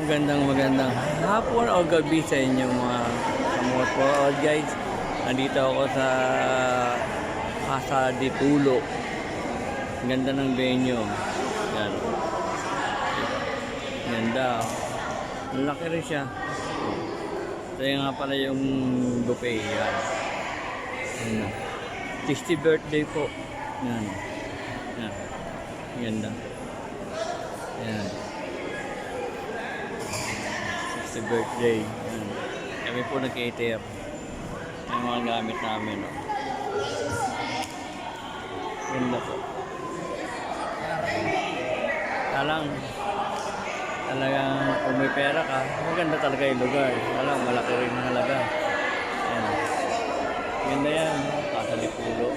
Magandang hapon o gabi sa inyong mga kamotor guys. Nandito ako sa Casa de Tulo. Ganda ng venue. Yan. Ganda. Ang laki rin siya. Ito nga pala yung buffet. Yan. Yan. 60th birthday po. Yan. Yan. Ganda. Yan. Sa birthday. Yan. Kami po nag-ATM. Yung mga gamit namin. No? Ganda po. Talagang kung may pera ka, maganda talaga yung lugar. Malaki rin ang halaga. Yan. Ganda yan. Casa de Tulo.